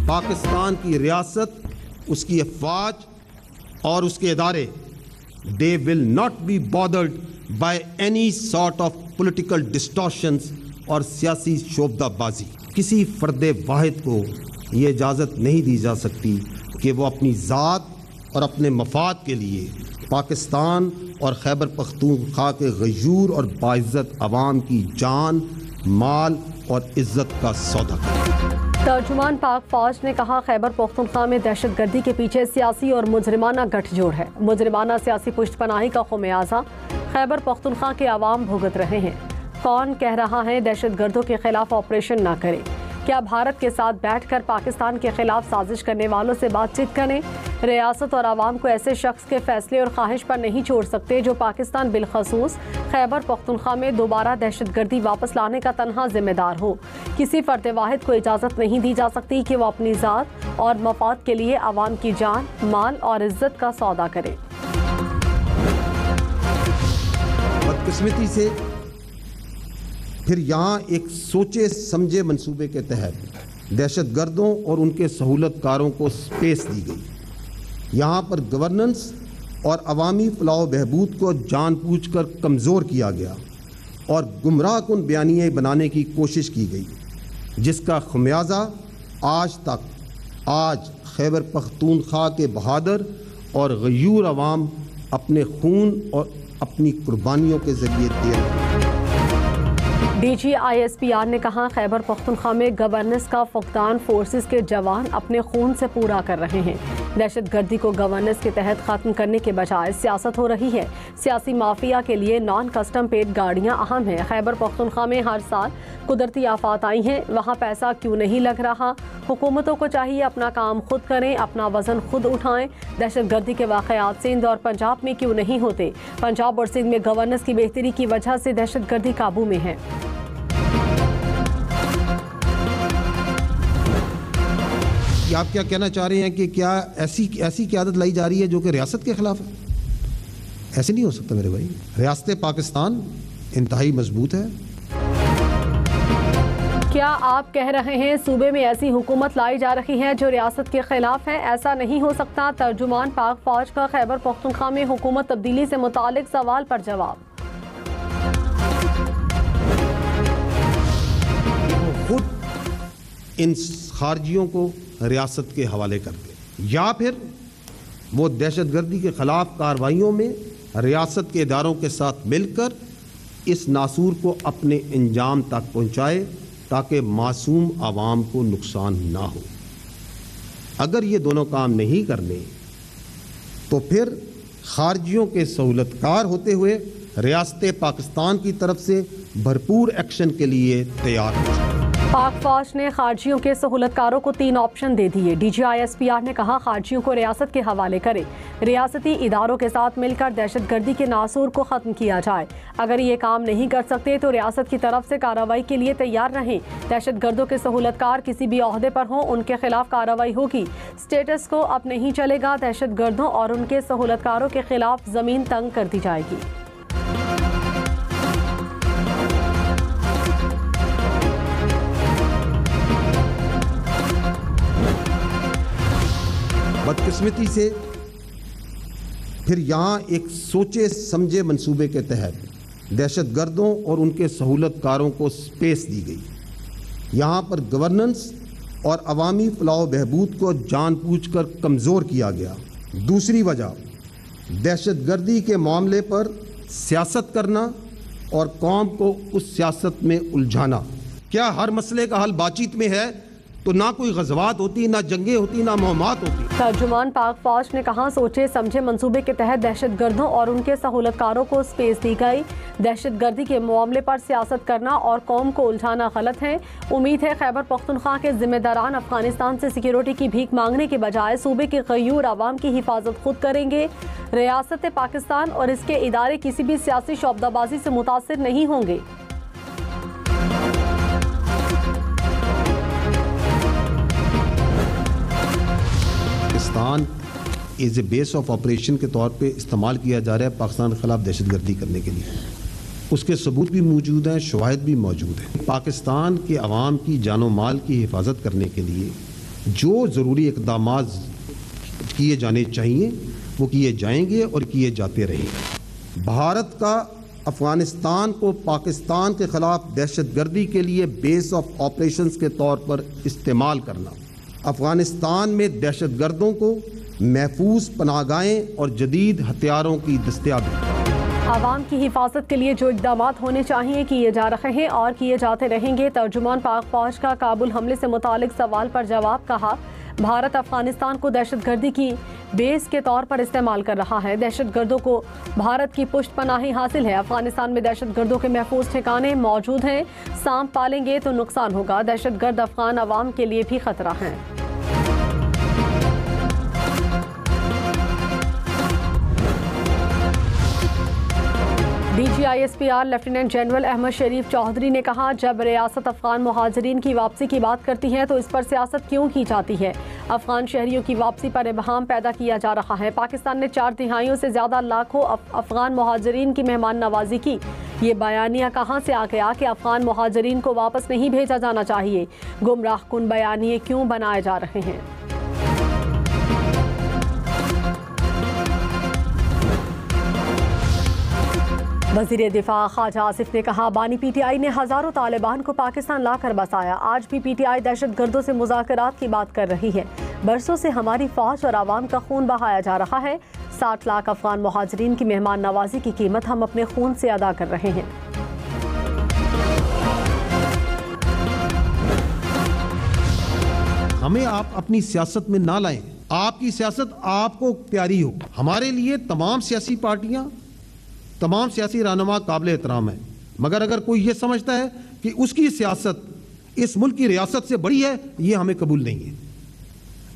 पाकिस्तान की रियासत, उसकी अफवाज और उसके इदारे, they will not be bothered by any sort of political distortions और सियासी शोबदाबाजी। किसी फर्द वाहिद को ये इजाज़त नहीं दी जा सकती कि वो अपनी ज़ात और अपने मफाद के लिए पाकिस्तान और खैबर पख्तूनख्वा के गयूर और बाइज़्ज़त अवाम की जान, माल और इज़्ज़त का सौदा करे। तर्जुमान पाक फौज ने कहा, खैबर पख्तूनख्वा में दहशतगर्दी के पीछे सियासी और मुजरिमाना गठजोड़ है। मुजरिमाना सियासी पुष्टपनाही का खुमियाजा खैबर पख्तूनख्वा के अवाम भुगत रहे हैं। कौन कह रहा है दहशतगर्दों के खिलाफ ऑपरेशन ना करें? क्या भारत के साथ बैठकर पाकिस्तान के खिलाफ साजिश करने वालों से बातचीत करें? रियासत और आवाम को ऐसे शख्स के फैसले और ख्वाहिश पर नहीं छोड़ सकते जो पाकिस्तान बिलखसूस खैबर पख्तूनख्वा में दोबारा दहशतगर्दी वापस लाने का तन्हा जिम्मेदार हो। किसी फर्द वाहिद को इजाज़त नहीं दी जा सकती कि वो अपनी ज़ात और मफाद के लिए आवाम की जान, माल और इज्जत का सौदा करे। बदकिस्मती से फिर यहाँ एक सोचे समझे मंसूबे के तहत दहशतगर्दों और उनके सहूलतकारों को स्पेस दी गई। यहाँ पर गवर्नेंस और अवामी फलाह बहबूद को जानबूझकर कमज़ोर किया गया और गुमराह कुन बयानियाँ बनाने की कोशिश की गई, जिसका खमियाजा आज खैबर पख्तूनख्वा के बहादुर और गयूर अवाम अपने खून और अपनी कुर्बानियों के ज़रिए दे रहे हैं। DGISPR ने कहा, खैबर पख्तूनख्वा में गवर्नेंस का फुकदान फोर्सेस के जवान अपने खून से पूरा कर रहे हैं। दहशतगर्दी को गवर्नेंस के तहत ख़त्म करने के बजाय सियासत हो रही है। सियासी माफिया के लिए नॉन कस्टम पेड गाड़ियाँ अहम हैं। खैबर पख्तूनख्वा में हर साल कुदरती आफात आई हैं, वहाँ पैसा क्यों नहीं लग रहा? हुकूमतों को चाहिए अपना काम खुद करें, अपना वजन खुद उठाएं। दहशतगर्दी के वाक़यात सिंध और पंजाब में क्यों नहीं होते? पंजाब और सिंध में गवर्नेंस की बेहतरी की वजह से दहशतगर्दी काबू में है। आप क्या कहना चाह रहे हैं कि क्या ऐसी क़यादत लाई जा रही है जो कि रियासत के खिलाफ है? ऐसे नहीं हो सकता मेरे भाई। रियासत पाकिस्तान इंतहाई मजबूत है। क्या आप कह रहे हैं सूबे में ऐसी हुकूमत लाई जा रही है जो रियासत के खिलाफ है? ऐसा नहीं हो सकता। तर्जुमान पाक फौज का खैबर पख्तूनख्वा में हुकूमत तब्दीली से मुतालिक सवाल पर जवाब। खुद इन खारजियों को रियासत के हवाले कर दे, या फिर वो दहशतगर्दी के खिलाफ कार्रवाइयों में रियासत के इदारों के साथ मिलकर इस नासूर को अपने अंजाम तक पहुँचाए ताकि मासूम आवाम को नुकसान ना हो। अगर ये दोनों काम नहीं करने तो फिर खारजियों के सहूलतकार होते हुए रियासत पाकिस्तान की तरफ से भरपूर एक्शन के लिए तैयार हो। पाक फौज ने खारजियों के सहूलतकारों को 3 ऑप्शन दे दिए। DGISPR ने कहा, खारजियों को रियासत के हवाले करें, रियासती इदारों के साथ मिलकर दहशतगर्दी के नासूर को ख़त्म किया जाए। अगर ये काम नहीं कर सकते तो रियासत की तरफ से कार्रवाई के लिए तैयार रहें। दहशतगर्दों के सहूलतकार किसी भी ओहदे पर हों, उनके खिलाफ कार्रवाई होगी। स्टेटस को अब नहीं चलेगा। दहशतगर्दों और उनके सहूलतकारों के खिलाफ ज़मीन तंग कर दी जाएगी। बदकिस्मती से फिर यहाँ एक सोचे समझे मंसूबे के तहत दहशतगर्दों और उनके सहूलतकारों को स्पेस दी गई। यहाँ पर गवर्नेंस और अवामी फलाह बहबूद को जानबूझकर कमज़ोर किया गया। दूसरी वजह, दहशतगर्दी के मामले पर सियासत करना और कौम को उस सियासत में उलझाना। क्या हर मसले का हल बातचीत में है? तो ना कोई गज़वात होती, ना जंगें होती, ना मुहम्मात होती। तर्जुमान पाक फौज ने कहा, सोचे समझे मंसूबे के तहत दहशतगर्दों और उनके सहूलतकारों को स्पेस दी गई। दहशतगर्दी के मामले पर सियासत करना और कौम को उलझाना गलत है। उम्मीद है खैबर पख्तूनख्वा के जिम्मेदारान अफगानिस्तान से सिक्योरिटी की भीख मांगने के बजाय सूबे के गयूर आवाम की हिफाजत खुद करेंगे। रियासत पाकिस्तान और इसके इदारे किसी भी सियासी शोबदाबाजी से मुतासिर नहीं होंगे। Pakistan as a base of operation के तौर पे इस्तेमाल किया जा रहा है पाकिस्तान के खिलाफ दहशतगर्दी करने के लिए। उसके सबूत भी मौजूद हैं, शवाहिद भी मौजूद हैं। पाकिस्तान के अवाम की जानो माल की हिफाजत करने के लिए जो ज़रूरी इक़दाम किए जाने चाहिए वो किए जाएंगे और किए जाते रहेंगे। भारत का अफ़गानिस्तान को पाकिस्तान के ख़िलाफ़ दहशतगर्दी के लिए बेस ऑफ ऑपरेशंस के तौर पर इस्तेमाल करना, अफ़गानिस्तान में दहशतगर्दों को महफूज पनाहगाहें और जदीद हथियारों की दस्तयाबी। आवाम की हिफाजत के लिए जो इक़दाम होने चाहिए किए जा रहे हैं और किए जाते रहेंगे। तर्जुमान पाक फौज का काबुल हमले से मुतालिक सवाल पर जवाब कहा, भारत अफगानिस्तान को दहशतगर्दी की बेस के तौर पर इस्तेमाल कर रहा है। दहशतगर्दों को भारत की पुष्ट पनाही हासिल है। अफगानिस्तान में दहशतगर्दों के महफूज ठिकाने मौजूद हैं। सांप पालेंगे तो नुकसान होगा। दहशतगर्द अफगान अवाम के लिए भी खतरा है। DGISPR लेफ्टिनेंट जनरल अहमद शरीफ चौधरी ने कहा, जब रियासत अफगान मुहाजिरीन की वापसी की बात करती है तो इस पर सियासत क्यों की जाती है। अफगान शहरियों की वापसी पर इबहम पैदा किया जा रहा है। पाकिस्तान ने 4 तिहाइयों से ज़्यादा लाखों अफगान मुहाजिरीन की मेहमान नवाजी की। ये बयानिया कहाँ से आ गया कि अफगान मुहाजिरीन को वापस नहीं भेजा जाना चाहिए। गुमराह कुन बयानिए क्यों बनाए जा रहे हैं। वज़ीर दिफा ख्वाजा आसिफ ने कहा, बानी PTI ने हज़ारों तालिबान को पाकिस्तान लाकर बसाया। आज भी PTI दहशतगर्दों से मुज़ाकरात की बात कर रही है। बरसों से हमारी फ़ौज और आवाम का खून बहाया जा रहा है। 60 लाख अफगान मुहाजिरीन की मेहमान नवाजी की कीमत हम अपने खून से अदा कर रहे हैं। हमें आप अपनी सियासत में ना लाएं। आपकी सियासत आपको प्यारी हो। हमारे लिए तमाम सियासी पार्टियां, तमाम सियासी रहनुमा काबिल एहतराम है, मगर अगर कोई ये समझता है कि उसकी सियासत इस मुल्क की रियासत से बड़ी है, ये हमें कबूल नहीं है।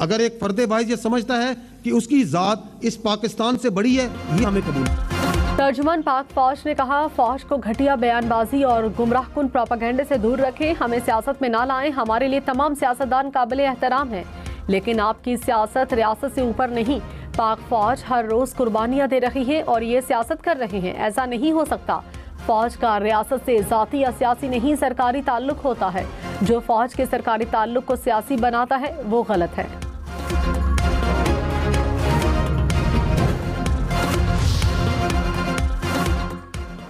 अगर एक फर्द वाहिद ये समझता है कि उसकी ज़ात इस पाकिस्तान से बड़ी है, ये हमें कबूल नहीं। तर्जुमान पाक फौज ने कहा, फौज को घटिया बयानबाजी और गुमराहकुन प्रोपेगेंडे से दूर रखें। हमें सियासत में ना लाएं। हमारे लिए तमाम सियासतदान काबिल एहतराम हैं, लेकिन आपकी सियासत रियासत से ऊपर नहीं। पाक फौज हर रोज कुर्बानियां दे रही है और ये सियासत कर रहे हैं। ऐसा नहीं हो सकता। फौज का रियासत से ज़ाती या सियासी नहीं सरकारी ताल्लुक होता है। जो फौज के सरकारी ताल्लुक को सियासी बनाता है वो गलत है।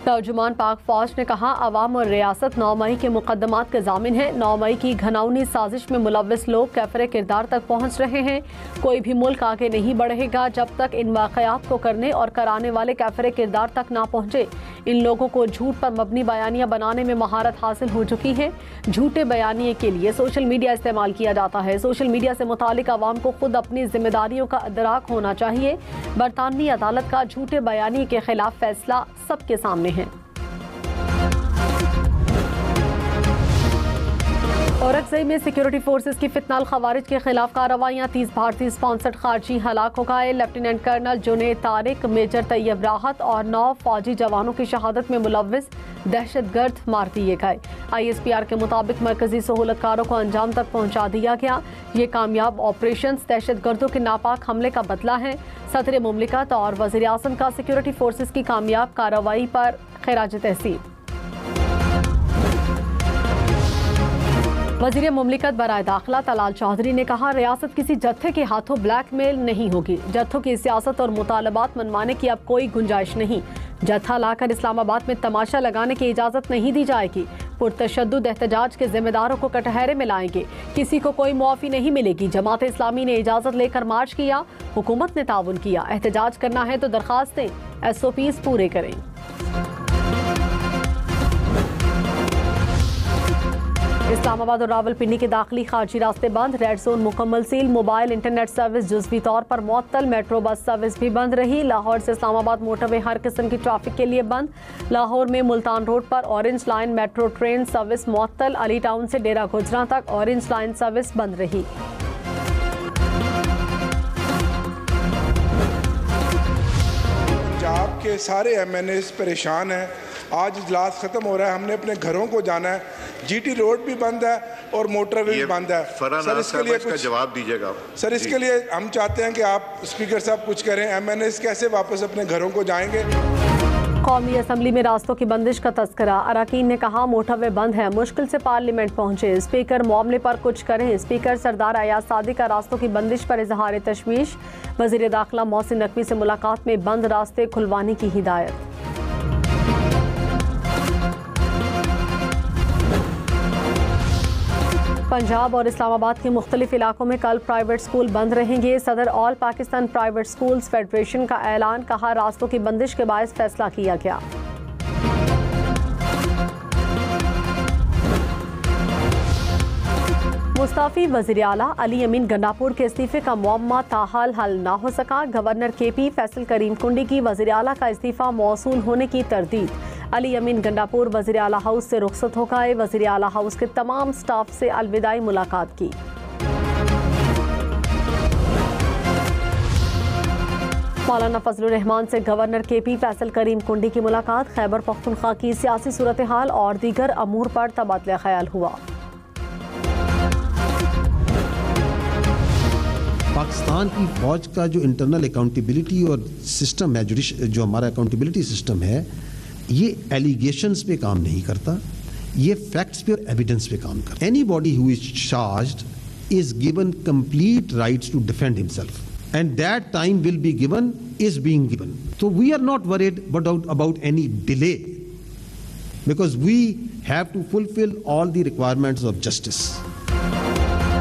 तर्जुमान पाक फौज ने कहा, अवाम और रियासत 9 मई के मुकदमात के ज़ामिन है। 9 मई की घनौनी साजिश में मुलव्विस लोग कैफरे किरदार तक पहुँच रहे हैं। कोई भी मुल्क आगे नहीं बढ़ेगा जब तक इन वाक़यात को करने और कराने वाले कैफरे किरदार तक ना पहुँचे। इन लोगों को झूठ पर मबनी बयानियाँ बनाने में महारत हासिल हो चुकी है। झूठे बयानिए के लिए सोशल मीडिया इस्तेमाल किया जाता है। सोशल मीडिया से मुतालिक अवाम को खुद अपनी जिम्मेदारियों का अदराक होना चाहिए। बरतानवी अदालत का झूठे बयानिए के खिलाफ फैसला सबके सामने है। औरकज़ई में सिक्योरिटी फोर्सेस की फितनाल खवारिज के खिलाफ कार्रवाइयाँ। 30 भारतीय स्पॉन्सर्ड खारजी हलाक हो गए। Lieutenant colonel Junaid Tariq, major Tayyab Rahat और 9 फौजी जवानों की शहादत में मुलव्विस दहशतगर्द मार दिए गए। ISPR के मुताबिक मरकजी सहूलतकारों को अंजाम तक पहुँचा दिया गया। ये कामयाब ऑपरेशन दहशतगर्दों के नापाक हमले का बदला है। सदर मुमलिकत और वज़ीर आज़म का सिक्योरिटी फोर्सेस की कामयाब कार्रवाई पर खिराज तहसीन। वज़ीर मुमलिकत बराए दाखिला तलाल चौधरी ने कहा, रियासत किसी जत्थे के हाथों ब्लैकमेल नहीं होगी। जत्थों की सियासत और मुतालबात मनवाने की अब कोई गुंजाइश नहीं। जत्था लाकर इस्लामाबाद में तमाशा लगाने की इजाज़त नहीं दी जाएगी। पुरतशद्दुद एहतजाज के जिम्मेदारों को कटहरे में लाएंगे। किसी को कोई मुआफ़ी नहीं मिलेगी। जमात इस्लामी ने इजाज़त लेकर मार्च किया, हुकूमत ने ताउन किया। एहतजाज करना है तो दरखास्तें SOPs पूरे करें। इस्लामाबाद और रावलपिंडी के दाखिली खारजी रास्ते बंद। रेड जोन मुकम्मल सील। मोबाइल इंटरनेट सर्विस जुज़वी तौर पर मुअत्तल। मेट्रो बस सर्विस भी बंद रही। लाहौर से इस्लामाबाद मोटरवे हर किस्म की ट्रैफिक के लिए बंद। लाहौर में मुल्तान रोड पर orange line metro train service मुअत्तल। अली टाउन से डेरा गुजरा तक ऑरेंज लाइन सर्विस बंद रही। पंजाब के सारे MNAs परेशान हैं। आज इजलास ख़त्म हो रहा है, हमने अपने घरों को जाना है। GT रोड भी बंद है और मोटरवे भी बंद है। सर इसके लिए कुछ जवाब दीजिएगा। सर इसके लिए हम चाहते हैं कि आप स्पीकर साहब कुछ करें। MNAs कैसे वापस अपने घरों को जाएंगे। कौमी असम्बली में रास्तों की बंदिश का तस्करा। अरकान ने कहा मोटरवे बंद है, मुश्किल से पार्लियामेंट पहुंचे। स्पीकर मामले पर कुछ करें। स्पीकर सरदार अयाज सादिक का रास्तों की बंदिश पर इजहार तशवीश। वजीर दाखिला मोहसिन नकवी से मुलाकात में बंद रास्ते खुलवाने की हिदायत। पंजाब और इस्लामाबाद के मुख्तलिफ इलाकों में कल प्राइवेट स्कूल बंद रहेंगे। सदर all Pakistan private schools federation का ऐलान। कहा रास्तों की बंदिश के बायस फैसला किया गया। मुस्ताफी वज़ीर आला अली अमीन गंडापुर के इस्तीफे का मुअम्मा ताहाल हल ना हो सका। गवर्नर केपी फैसल करीम कुंडी की वज़ीर आला का इस्तीफा मौसूल होने की तरदीद। अली अमीन गंडापुर वज़ीर आला हाउस से रुखसत हो गए। वज़ीर आला हाउस के तमाम स्टाफ से अलविदाई मुलाकात की। मौलाना फजलुर रहमान से गवर्नर केपी फैसल करीम कुंडी की मुलाकात। खैबर पख्तूनख्वा की सियासी सूरत हाल और दीगर अमूर पर तबादला ख्याल हुआ। पाकिस्तान की फौज का जो इंटरनल अकाउंटेबिलिटी और सिस्टम है, जो हमारा अकाउंटेबिलिटी सिस्टम है, ये एलिगेशंस पे काम नहीं करता, ये फैक्ट्स पे और एविडेंस पे काम करता है। Anybody who is charged is given complete rights to defend himself and that time will be given, is being given. तो we are not worried about any delay because we have to fulfil all the requirements of justice.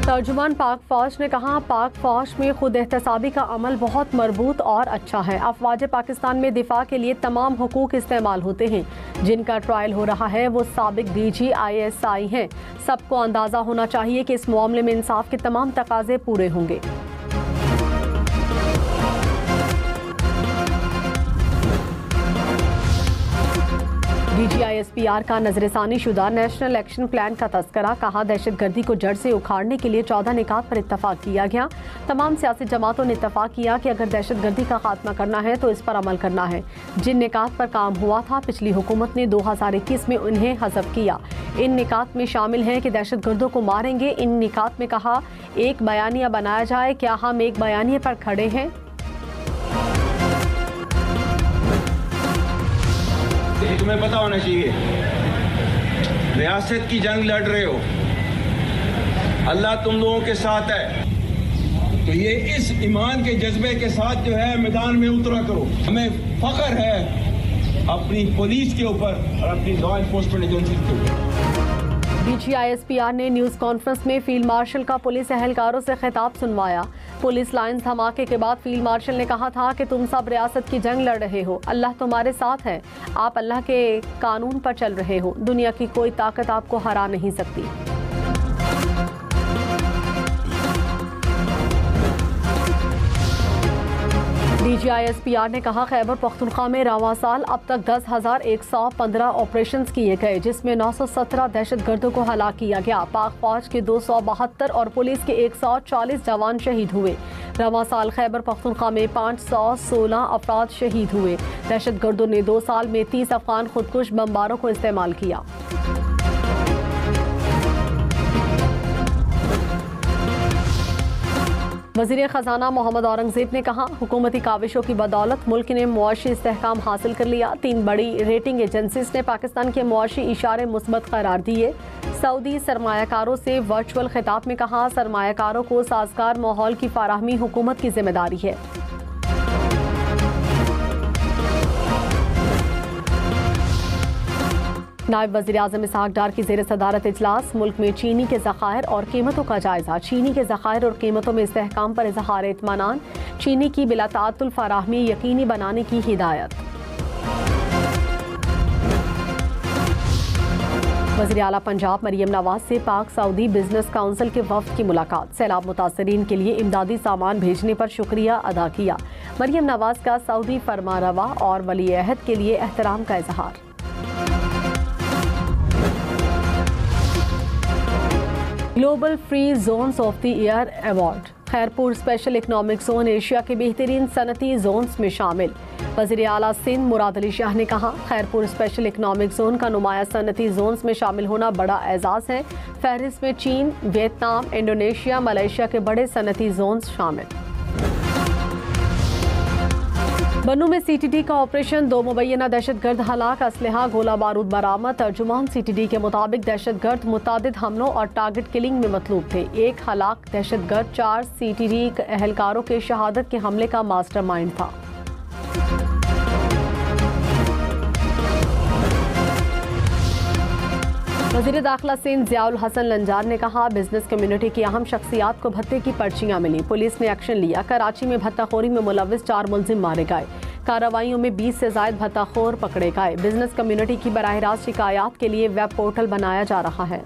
तर्जुमान पाक फौज ने कहा पाक फौज में खुद एहतसाबी का अमल बहुत मरबूत और अच्छा है। अफवाज पाकिस्तान में दिफा के लिए तमाम हुकूक इस्तेमाल होते हैं। जिनका ट्रायल हो रहा है वो साबिक DG ISI हैं। सबको अंदाज़ा होना चाहिए कि इस मामले में इंसाफ के तमाम तकाजे पूरे होंगे। DGISPR का नजरसानी शुदा नेशनल एक्शन प्लान का तस्करा। कहा दहशतगर्दी को जड़ से उखाड़ने के लिए 14 निकात पर इत्तफाक किया गया। तमाम सियासी जमातों ने इत्तफाक किया कि अगर दहशतगर्दी का खात्मा करना है तो इस पर अमल करना है। जिन निकात पर काम हुआ था पिछली हुकूमत ने 2021 में उन्हें हज़फ किया। इन निकात में शामिल हैं कि दहशतगर्दों को मारेंगे। इन निकात में कहा एक बयानिया बनाया जाए। क्या हम एक बयानिए पर खड़े हैं? तुम्हें पता होना चाहिए रियासत की जंग लड़ रहे हो, अल्लाह तुम लोगों के साथ है। तो ये इस ईमान के जज्बे के साथ जो है मैदान में उतरा करो। हमें फख्र है अपनी पुलिस के ऊपर और अपनी लॉ एनफोर्समेंट एजेंसी के ऊपर। DGISPR ने न्यूज़ कॉन्फ्रेंस में फील्ड मार्शल का पुलिस एहलकारों से खिताब सुनवाया। पुलिस लाइन्स धमाके के बाद फील्ड मार्शल ने कहा था कि तुम सब रियासत की जंग लड़ रहे हो, अल्लाह तुम्हारे साथ है, आप अल्लाह के कानून पर चल रहे हो, दुनिया की कोई ताकत आपको हरा नहीं सकती। DGISPR ने कहा खैबर पख्तूनख्वा में रवां साल अब तक 10,115 ऑपरेशन किए गए, जिसमें 917 दहशतगर्दों को हलाक किया गया। पाक फौज के 272 और पुलिस के 140 जवान शहीद हुए। रवां साल खैबर पख्तूनख्वा में 516 अफराद शहीद हुए। दहशतगर्दों ने 2 साल में 30 अफगान खुदकुश बमबारों को इस्तेमाल किया। वज़ीर ख़जाना मोहम्मद औरंगज़ेब ने कहा हुकूमती काविशों की बदौलत मुल्क ने मुआशी इस्तेहकाम हासिल कर लिया। 3 बड़ी रेटिंग एजेंसीज ने पाकिस्तान के मुआशी इशारे मुस्बत करार दिए। सऊदी सरमायाकारों से वर्चुअल खिताब में कहा सरमायाकारों को साजगार माहौल की फराहमी हुकूमत की जिम्मेदारी है। नायब वज़ीर आज़म इसहाक डार की ज़ेर सदारत इजलास। मुल्क में चीनी के ज़खायर और कीमतों का जायजा। चीनी के ज़खायर और कीमतों में इस्तेहकाम पर इज़हार इत्मीनान। चीनी की बिला ताअत्तुल फराहमी यकीनी बनाने की हिदायत। वज़ीर आला पंजाब मरियम नवाज से पाक सऊदी बिजनेस काउंसिल के वफ़द की मुलाकात। सैलाब मुतासरीन के लिए इमदादी सामान भेजने पर शुक्रिया अदा किया। मरियम नवाज का सऊदी फरमारवा और वली अहद के लिए एहतराम का इजहार। Global free zones of the year award. Khairpur special economic zone Asia के बेहतरीन सनती जोन्स में शामिल। वज़ीर आला सिंध मुराद अली शाह ने कहा खैरपुर स्पेशल इकनॉमिक जोन का नुमाया सनती जोन्स में शामिल होना बड़ा एजाज़ है। फहरिस्त में चीन, वियतनाम, इंडोनेशिया, मलेशिया के बड़े सनती जोन्स शामिल। बन्नू में सीटीडी का ऑपरेशन, 2 मुबैना दहशतगर्द हलाक, असलहा गोला बारूद बरामद। तर्जुमान सीटीडी के मुताबिक दहशतगर्द मुतादिद हमलों और टारगेट किलिंग में मतलूब थे। 1 हलाक दहशतगर्द 4 सीटीडी एहलकारों के शहादत के हमले का मास्टरमाइंड था। वज़ीर दाखिला सिंध ज़ियाउल हसन लंजार ने कहा, बिजनेस कम्युनिटी की अहम शख्सियात को भत्ते की पर्चियां मिली, पुलिस ने एक्शन लिया। कराची में भत्ताखोरी में मुलविस 4 मुलजिम मारे गए। कार्रवाइयों में 20 से ज़ायद भत्ताखोर पकड़े गए। बिजनेस कम्युनिटी की बराह रास्त शिकायत के लिए वेब पोर्टल बनाया जा रहा है।